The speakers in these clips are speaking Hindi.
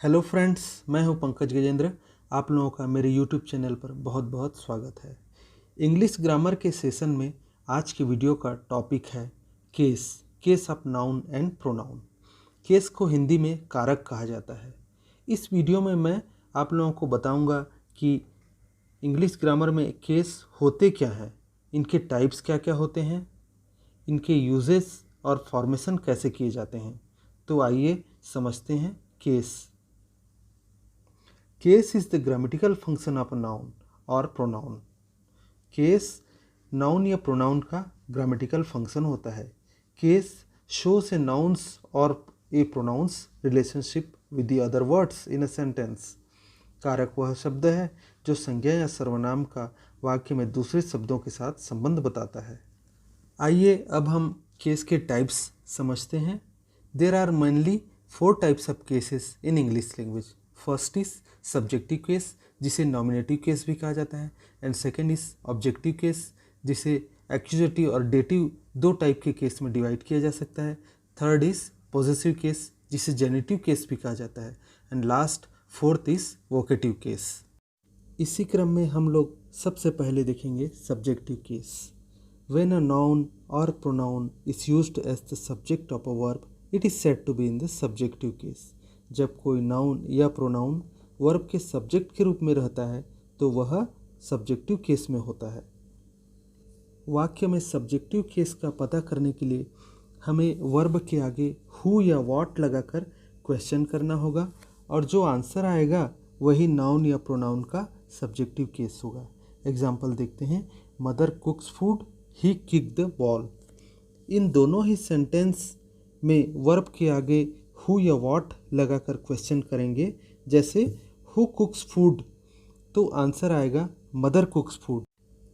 हेलो फ्रेंड्स, मैं हूं पंकज गजेंद्र। आप लोगों का मेरे यूट्यूब चैनल पर बहुत बहुत स्वागत है। इंग्लिश ग्रामर के सेशन में आज की वीडियो का टॉपिक है case of noun and pronoun. Case को हिंदी में कारक कहा जाता है। इस वीडियो में मैं आप लोगों को बताऊंगा कि इंग्लिश ग्रामर में केस होते क्या हैं, इनके टाइप्स क्या क्या होते हैं, इनके यूजेस और फॉर्मेशन कैसे किए जाते हैं। तो आइए समझते हैं case. Case is the grammatical function of a noun और प्रोनाउन। केस नाउन या प्रोनाउन का ग्रामेटिकल फंक्शन होता है। केस शोस ए नाउन्स और a pronouns relationship with the other words in a sentence. कारक वह शब्द है जो संज्ञा या सर्वनाम का वाक्य में दूसरे शब्दों के साथ संबंध बताता है। आइए अब हम केस के टाइप्स समझते हैं। There are mainly 4 types of cases in English language. First is subjective case, जिसे नॉमिनेटिव केस भी कहा जाता है, and second is objective case, जिसे एक्यूजेटिव और डेटिव 2 टाइप के केस में डिवाइड किया जा सकता है। थर्ड इज पॉजेसिव केस, जिसे जेनिटिव केस भी कहा जाता है, and last fourth is vocative case. इसी क्रम में हम लोग सबसे पहले देखेंगे subjective case. When a noun or pronoun is used as the subject of a verb, it is said to be in the subjective case. जब कोई नाउन या प्रोनाउन वर्ब के सब्जेक्ट के रूप में रहता है तो वह सब्जेक्टिव केस में होता है। वाक्य में सब्जेक्टिव केस का पता करने के लिए हमें वर्ब के आगे हु या व्हाट लगाकर क्वेश्चन करना होगा, और जो आंसर आएगा वही नाउन या प्रोनाउन का सब्जेक्टिव केस होगा। एग्जाम्पल देखते हैं। Mother cooks food, he kick the ball. इन दोनों ही सेंटेंस में वर्ब के आगे हु या व्हाट लगाकर क्वेश्चन करेंगे। जैसे हु कुक्स फूड, तो आंसर आएगा मदर कुक्स फूड।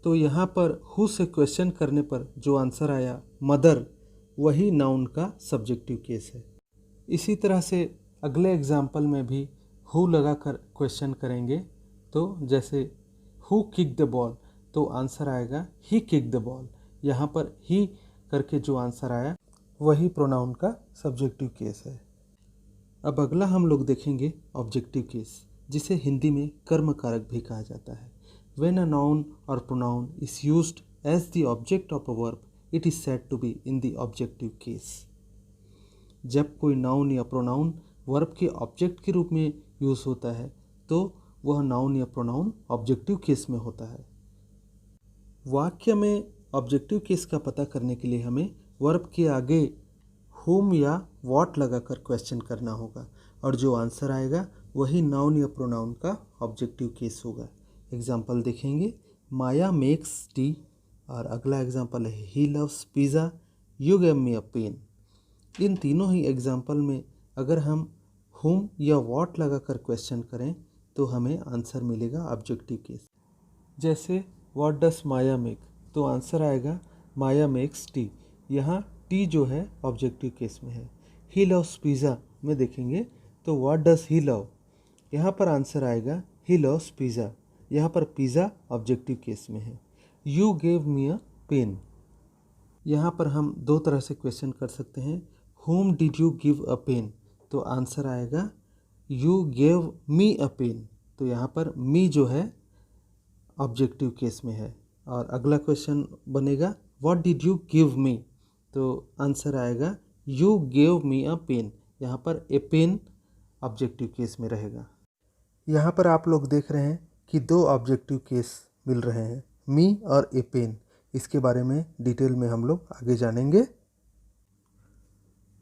तो यहाँ पर हु से क्वेश्चन करने पर जो आंसर आया मदर, वही नाउन का सब्जेक्टिव केस है। इसी तरह से अगले एग्जाम्पल में भी हु लगाकर क्वेश्चन करेंगे। तो जैसे हु किक द बॉल, तो आंसर आएगा ही किक द बॉल। यहाँ पर ही करके जो आंसर आया वही प्रोनाउन का सब्जेक्टिव केस है। अब अगला हम लोग देखेंगे ऑब्जेक्टिव केस, जिसे हिंदी में कर्म कारक भी कहा जाता है। व्हेन अ नाउन और pronoun is used as the object of a verb, it is said to be in the objective case. जब कोई नाउन या प्रोनाउन वर्ब के ऑब्जेक्ट के रूप में यूज होता है तो वह नाउन या प्रोनाउन ऑब्जेक्टिव केस में होता है। वाक्य में ऑब्जेक्टिव केस का पता करने के लिए हमें वर्ब के आगे हुम या व्हाट लगाकर क्वेश्चन करना होगा, और जो आंसर आएगा वही नाउन या प्रोनाउन का ऑब्जेक्टिव केस होगा। एग्जाम्पल देखेंगे। माया मेक्स टी, और अगला एग्जाम्पल है he loves pizza, you give me a pen. इन तीनों ही एग्जाम्पल में अगर हम हुम या व्हाट लगाकर क्वेश्चन करें तो हमें आंसर मिलेगा ऑब्जेक्टिव केस। जैसे व्हाट डस माया मेक, तो आंसर आएगा माया मेक्स टी। यहाँ टी जो है ऑब्जेक्टिव केस में है। ही लव्स पिज़्ज़ा में देखेंगे तो व्हाट डस ही लव, यहाँ पर आंसर आएगा ही लव्स पिज़्ज़ा। यहाँ पर पिज़्ज़ा ऑब्जेक्टिव केस में है। You gave me a pen, यहाँ पर हम 2 तरह से क्वेश्चन कर सकते हैं। whom did you give a pen, तो आंसर आएगा you gave me a pen. तो यहाँ पर मी जो है ऑब्जेक्टिव केस में है। और अगला क्वेश्चन बनेगा what did you give me, तो आंसर आएगा you gave me a pen. यहाँ पर ए पेन ऑब्जेक्टिव केस में रहेगा। यहाँ पर आप लोग देख रहे हैं कि 2 ऑब्जेक्टिव केस मिल रहे हैं, मी और ए पेन। इसके बारे में डिटेल में हम लोग आगे जानेंगे।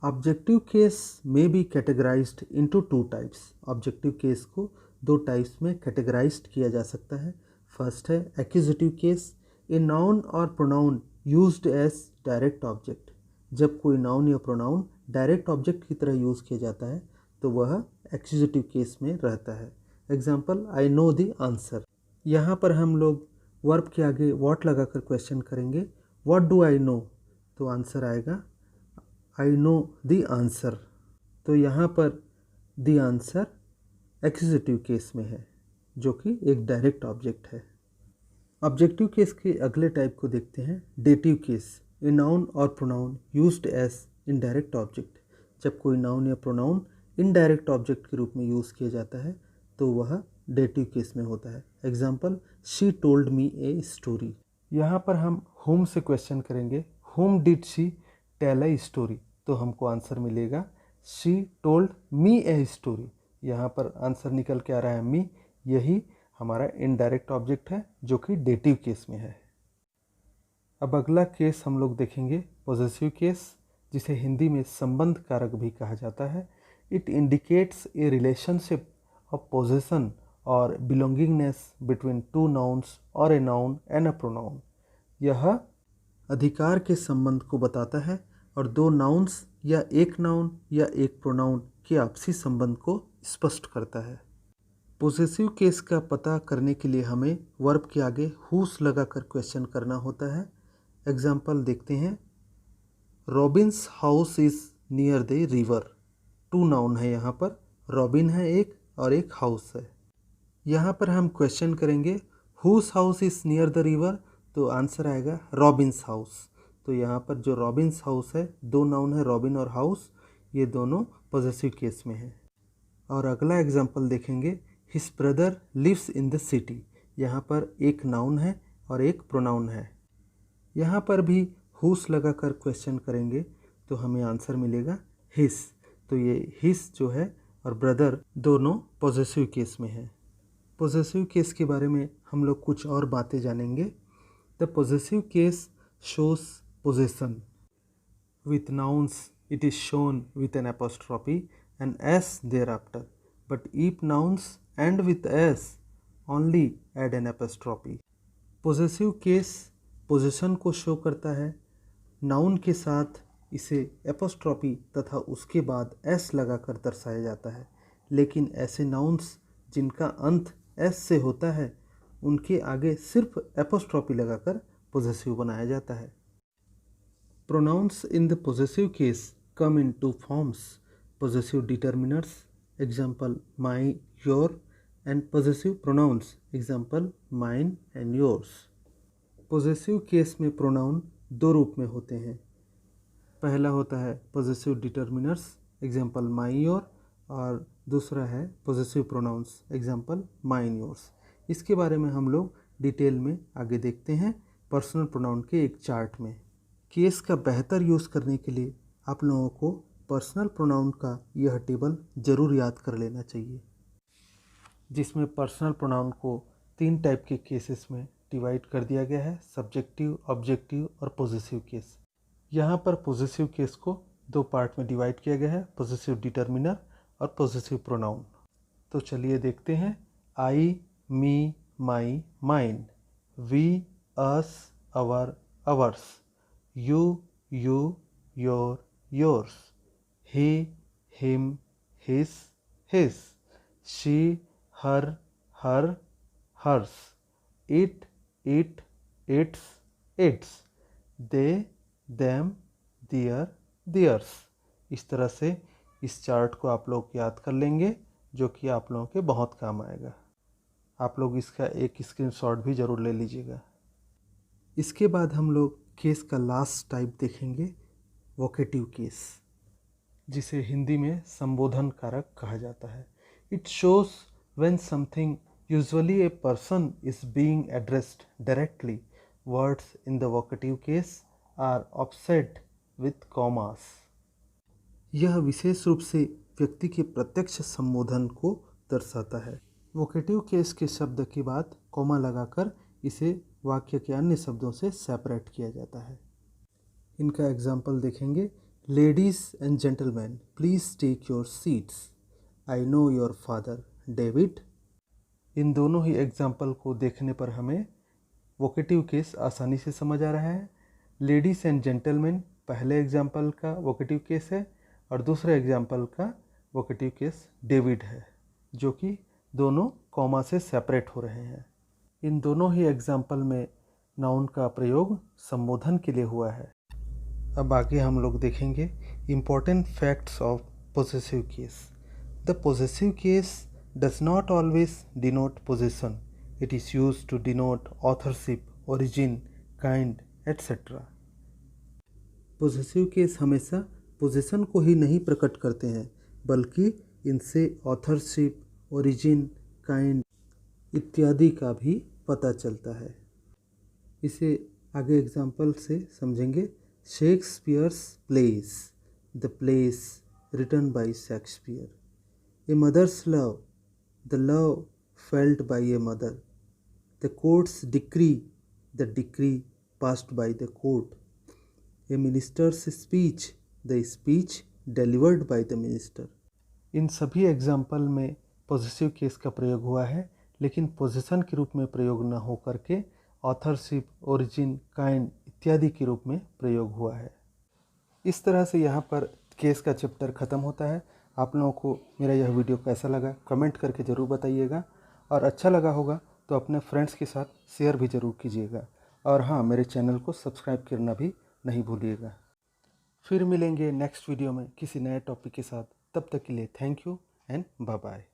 ऑब्जेक्टिव केस में be categorised into 2 types. Objective case को 2 टाइप्स में कैटेगराइज्ड किया जा सकता है। फर्स्ट है एक्यूजेटिव केस, ए नाउन और pronoun used as direct object. जब कोई नाउन या प्रोनाउन डायरेक्ट ऑब्जेक्ट की तरह यूज़ किया जाता है तो वह एक्यूजेटिव केस में रहता है। Example, I know the answer. यहाँ पर हम लोग वर्ब के आगे व्हाट लगाकर क्वेश्चन करेंगे। व्हाट डू आई नो, तो आंसर आएगा आई नो द आंसर। तो यहाँ पर द आंसर एक्यूजेटिव केस में है, जो कि एक डायरेक्ट ऑब्जेक्ट है। ऑब्जेक्टिव केस के अगले टाइप को देखते हैं, डेटिव केस। ए नाउन और pronoun used as indirect object. जब कोई नाउन या प्रोनाउन इनडायरेक्ट ऑब्जेक्ट के रूप में यूज़ किया जाता है तो वह डेटिव केस में होता है। Example, she told me a story. यहाँ पर हम होम से क्वेश्चन करेंगे, whom did she tell a story, तो हमको आंसर मिलेगा she told me a story. यहाँ पर आंसर निकल के आ रहा है मी, यही हमारा इनडायरेक्ट ऑब्जेक्ट है जो कि डेटिव केस में है। अब अगला केस हम लोग देखेंगे पॉजेसिव केस, जिसे हिंदी में संबंध कारक भी कहा जाता है। It indicates a relationship of possession और बिलोंगिंगनेस बिटवीन टू नाउन्स और a noun and a pronoun. यह अधिकार के संबंध को बताता है और दो नाउन्स या एक नाउन या एक प्रोनाउन के आपसी संबंध को स्पष्ट करता है। पोजेसिव केस का पता करने के लिए हमें वर्ब के आगे हुस लगाकर क्वेश्चन करना होता है। एग्जाम्पल देखते हैं, Robin's house is near the river. Two noun है यहाँ पर, रॉबिन है एक और एक हाउस है। यहाँ पर हम क्वेश्चन करेंगे whose house is near the river, तो आंसर आएगा रॉबिन्स हाउस। तो यहाँ पर जो रॉबिन्स हाउस है, दो नाउन है रॉबिन और हाउस, ये दोनों पॉजेसिव केस में है। और अगला एग्जाम्पल देखेंगे, his brother lives in the city. यहाँ पर एक नाउन है और एक प्रोनाउन है। यहाँ पर भी हुस लगाकर क्वेश्चन करेंगे तो हमें आंसर मिलेगा हिज। तो ये हिज जो है और ब्रदर दोनों पॉजेसिव केस में है। पॉजेसिव केस के बारे में हम लोग कुछ और बातें जानेंगे। The possessive case shows possession with nouns, it is shown with an apostrophe and s thereafter, but if nouns end with s only add an apostrophe. Possessive case position को शो करता है, नाउन के साथ इसे एपोस्ट्रॉफी तथा उसके बाद एस लगाकर दर्शाया जाता है। लेकिन ऐसे नाउन्स जिनका अंत एस से होता है उनके आगे सिर्फ एपोस्ट्रॉफी लगाकर पोजेसिव बनाया जाता है। Pronouns in the possessive case come in two forms, possessive determiners example my your and possessive pronouns example mine and yours. Possessive case में प्रोनाउन दो रूप में होते हैं। पहला होता है possessive determiners example my your, और दूसरा है possessive pronouns example mine yours. इसके बारे में हम लोग डिटेल में आगे देखते हैं पर्सनल प्रोनाउन के एक चार्ट में। केस का बेहतर यूज़ करने के लिए आप लोगों को पर्सनल प्रोनाउन का यह टेबल ज़रूर याद कर लेना चाहिए, जिसमें पर्सनल प्रोनाउन को 3 टाइप के केसेस में डिवाइड कर दिया गया है, सब्जेक्टिव, ऑब्जेक्टिव और पॉजेसिव केस। यहाँ पर पॉजेसिव केस को 2 पार्ट में डिवाइड किया गया है, पॉजेसिव डिटर्मिनर और पॉजेसिव प्रोनाउन। तो चलिए देखते हैं। I, me, my, mine, we, us, our, ours, you, your, yours, he, him, his, she, her, hers, it, its, they, them, theirs। इस तरह से इस चार्ट को आप लोग याद कर लेंगे, जो कि आप लोगों के बहुत काम आएगा। आप लोग इसका एक स्क्रीनशॉट भी ज़रूर ले लीजिएगा। इसके बाद हम लोग केस का लास्ट टाइप देखेंगे, वोकेटिव केस, जिसे हिंदी में संबोधन कारक कहा जाता है। It shows when something, usually a person, is being addressed directly. Words in the vocative case are offset with commas. यह विशेष रूप से व्यक्ति के प्रत्यक्ष संबोधन को दर्शाता है। वोकेटिव केस के शब्द के बाद कॉमा लगाकर इसे वाक्य के अन्य शब्दों से सेपरेट किया जाता है। इनका एग्जाम्पल देखेंगे। Ladies and gentlemen, please take your seats. I know your father, David. इन दोनों ही एग्जाम्पल को देखने पर हमें वोकेटिव केस आसानी से समझ आ रहा है। लेडीज़ एंड जेंटलमैन पहले एग्जाम्पल का वोकेटिव केस है और दूसरे एग्जाम्पल का वोकेटिव केस डेविड है, जो कि दोनों कॉमा से सेपरेट हो रहे हैं। इन दोनों ही एग्जाम्पल में नाउन का प्रयोग संबोधन के लिए हुआ है। अब आगे हम लोग देखेंगे important facts of possessive case. The possessive case does not always denote possession, it is used to denote authorship, origin, kind etcetera. Possessive case हमेशा पोजेशन को ही नहीं प्रकट करते हैं, बल्कि इनसे ऑथरशिप, ओरिजिन, काइंड इत्यादि का भी पता चलता है। इसे आगे एग्जाम्पल से समझेंगे। Shakespeare's plays, the plays written by Shakespeare. A mother's love, the love felt by a mother. The court's decree, the decree passed by the court. A minister's speech, the speech delivered by the minister. इन सभी एग्जाम्पल में पॉजिटिव केस का प्रयोग हुआ है, लेकिन पोजीशन के रूप में प्रयोग न हो करके ऑथरशिप, ओरिजिन, काइंड इत्यादि के रूप में प्रयोग हुआ है। इस तरह से यहाँ पर केस का चैप्टर ख़त्म होता है। आप लोगों को मेरा यह वीडियो कैसा लगा कमेंट करके ज़रूर बताइएगा, और अच्छा लगा होगा तो अपने फ्रेंड्स के साथ शेयर भी ज़रूर कीजिएगा। और हाँ, मेरे चैनल को सब्सक्राइब करना भी नहीं भूलिएगा। फिर मिलेंगे नेक्स्ट वीडियो में किसी नए टॉपिक के साथ। तब तक के लिए thank you and bye bye.